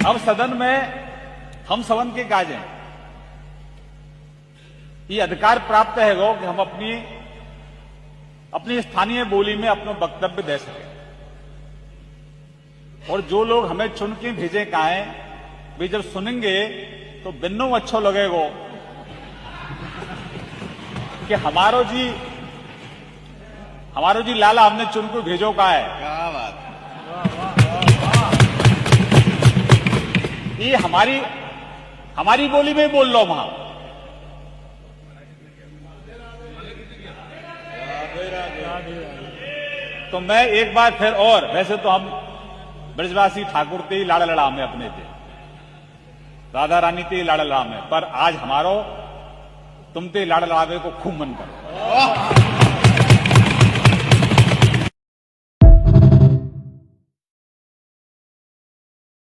अब सदन में हम सवन के काज हैं, ये अधिकार प्राप्त है गो कि हम अपनी स्थानीय बोली में अपना वक्तव्य दे सकें। और जो लोग हमें चुन के भेजे काहे वे जब सुनेंगे तो बिन्नो अच्छो लगेगो कि हमारो जी लाला हमने चुन को भेजो का है। क्या बात। ये हमारी बोली में बोल लो वहां। तो मैं एक बार फिर, और वैसे तो हम ब्रजवासी ठाकुर ते ही लाड़ा लड़ा में अपने थे, राधा रानी ते ही लाड़ा लड़ा में, पर आज हमारो तुम ते लाड़ा लड़ावे को खूब मन करो।